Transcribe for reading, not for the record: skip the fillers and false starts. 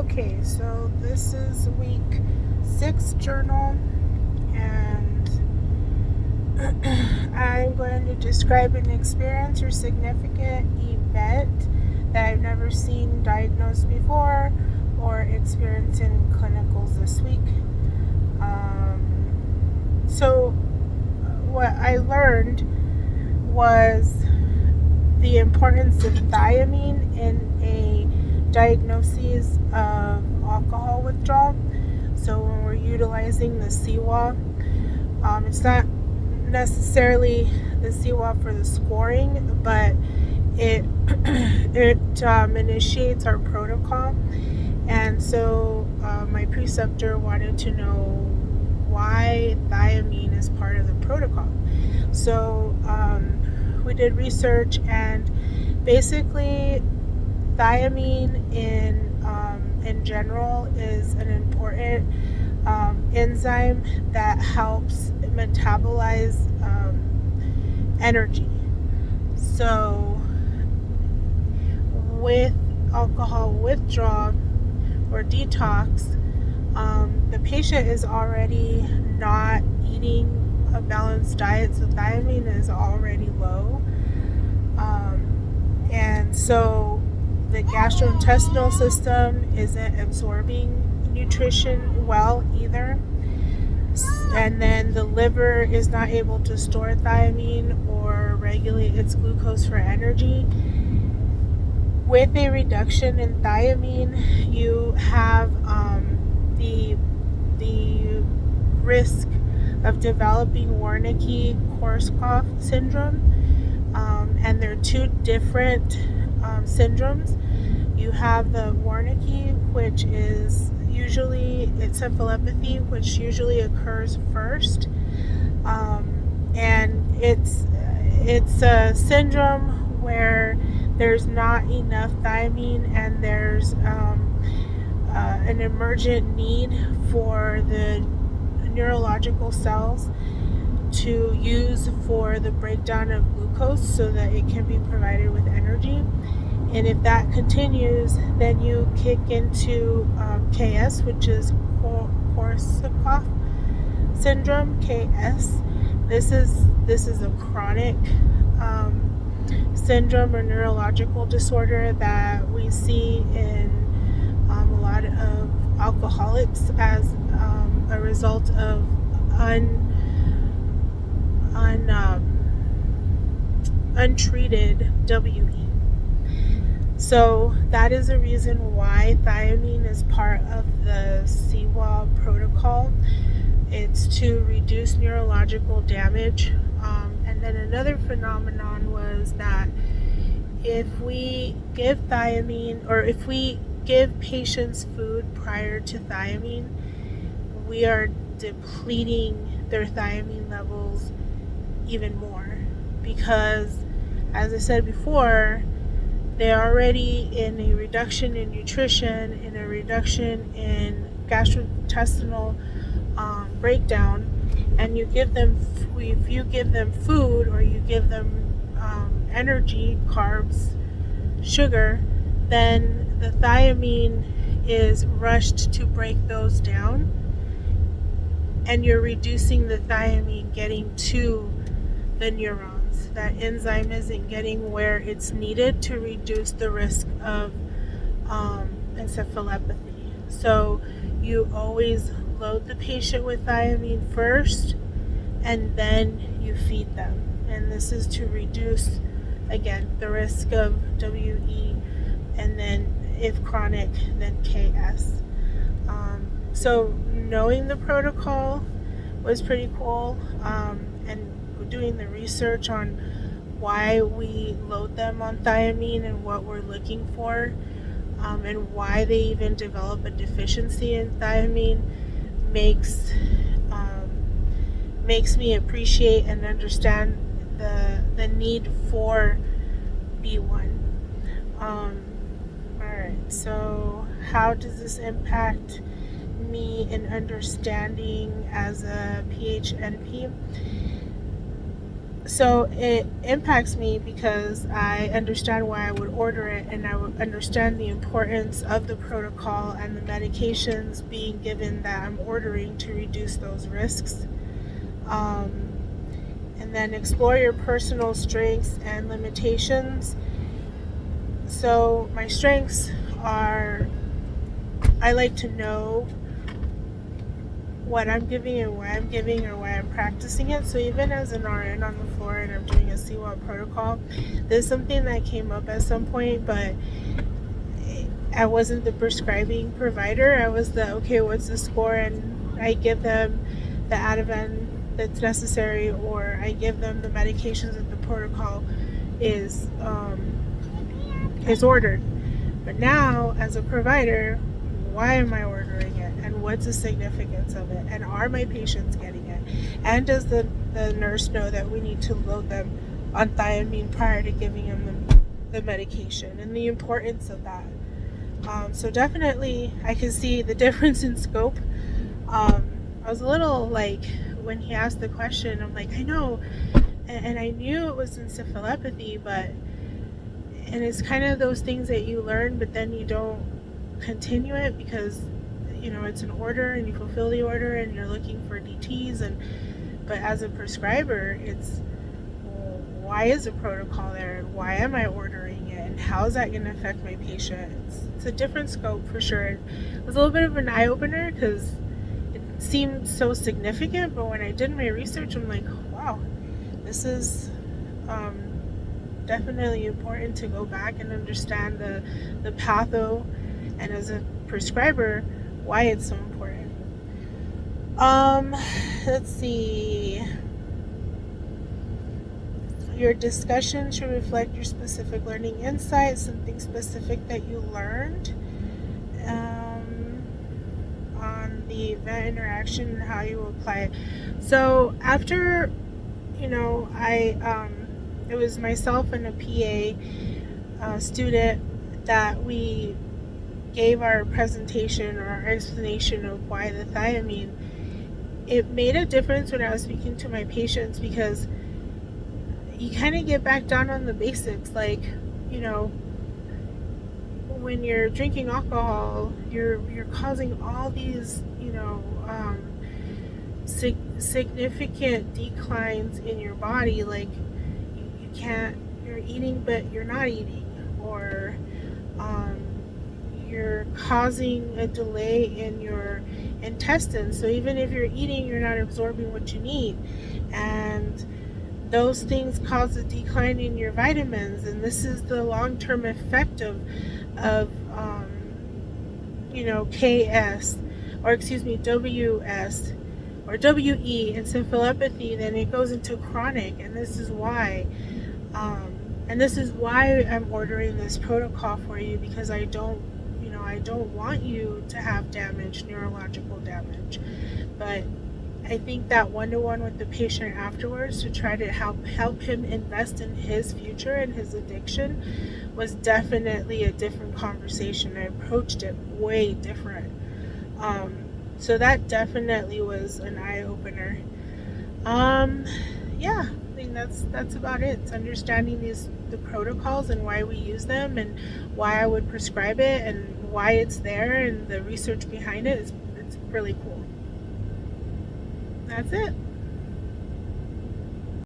Okay, so this is week 6 journal, and I'm going to describe an experience or significant event that I've never seen diagnosed before or experienced in clinicals this week. So, what I learned was the importance of thiamine in a diagnosis of alcohol withdrawal. So when we're utilizing the CWA, it's not necessarily the CWA for the scoring, but it initiates our protocol. And so my preceptor wanted to know why thiamine is part of the protocol. So we did research, and basically thiamine in general is an important enzyme that helps metabolize energy. So with alcohol withdrawal or detox, the patient is already not eating a balanced diet, so thiamine is already low. And so the gastrointestinal system isn't absorbing nutrition well either. And then the liver is not able to store thiamine or regulate its glucose for energy. With a reduction in thiamine, you have the risk of developing Wernicke-Korsakoff syndrome. And there are two different syndromes. You have the Wernicke, which is usually encephalopathy, which usually occurs first, and it's a syndrome where there's not enough thiamine, and there's an emergent need for the neurological cells to use for the breakdown of glucose so that it can be provided with energy. And if that continues, then you kick into KS, which is Korsakoff syndrome, KS. This is a chronic syndrome or neurological disorder that we see in a lot of alcoholics as a result of untreated WE. So that is a reason why thiamine is part of the CWA protocol. It's to reduce neurological damage. And then another phenomenon was that if we give thiamine, or if we give patients food prior to thiamine, we are depleting their thiamine levels even more, because, as I said before, they're already in a reduction in nutrition, in a reduction in gastrointestinal breakdown, and you give them, if you give them food or you give them energy, carbs, sugar, then the thiamine is rushed to break those down, and you're reducing the thiamine getting to the neurons. That enzyme isn't getting where it's needed to reduce the risk of encephalopathy. So you always load the patient with thiamine first, and then you feed them. And this is to reduce, again, the risk of WE, and then if chronic, then KS. So knowing the protocol was pretty cool, and doing the research on why we load them on thiamine and what we're looking for, and why they even develop a deficiency in thiamine makes me appreciate and understand the need for B1. Alright, so how does this impact me in understanding as a PHNP? So it impacts me because I understand why I would order it, and I would understand the importance of the protocol and the medications being given that I'm ordering to reduce those risks. Um, and then explore your personal strengths and limitations. So my strengths are, I like to know what I'm giving and why I'm giving or why I'm practicing it. So even as an RN on the floor and I'm doing a CWAP protocol, there's something that came up at some point, but I wasn't the prescribing provider. I was the, okay, what's the score? And I give them the Ativan that's necessary, or I give them the medications that the protocol is ordered. But now, as a provider, why am I ordering it? And what's the significance of it? And are my patients getting it? And does the nurse know that we need to load them on thiamine prior to giving them the medication, and the importance of that? So definitely, I can see the difference in scope. I was a little like, when he asked the question, I'm like, I know, and I knew it was encephalopathy, but, and it's kind of those things that you learn, but then you don't continue it because it's an order and you fulfill the order and you're looking for DTs, and but as a prescriber, it's, well, why is a protocol there and why am I ordering it and how is that going to affect my patient? It's a different scope for sure. It was a little bit of an eye-opener because it seemed so significant, but when I did my research, I'm like, wow, this is definitely important to go back and understand the patho, and as a prescriber, why it's so important. Let's see. Your discussion should reflect your specific learning insights, something specific that you learned on the event interaction and how you apply it. So after, it was myself and a PA student that we gave our presentation or our explanation of why the thiamine. It made a difference when I was speaking to my patients, because you kind of get back down on the basics. Like, when you're drinking alcohol, you're causing all these, significant declines in your body. Like, you can't, you're eating but you're not eating, or you're causing a delay in your intestines. So even if you're eating, you're not absorbing what you need, and those things cause a decline in your vitamins. And this is the long-term effect of KS, or excuse me, WS or WE encephalopathy. Then it goes into chronic, and this is why. And this is why I'm ordering this protocol for you, because I don't want you to have damage, neurological damage. But I think that one-to-one with the patient afterwards to try to help him invest in his future and his addiction was definitely a different conversation. I approached it way different. So that definitely was an eye-opener. Yeah, I think that's about it. It's understanding the protocols and why we use them, and why I would prescribe it, and why it's there, and the research behind it. It's really cool. That's it.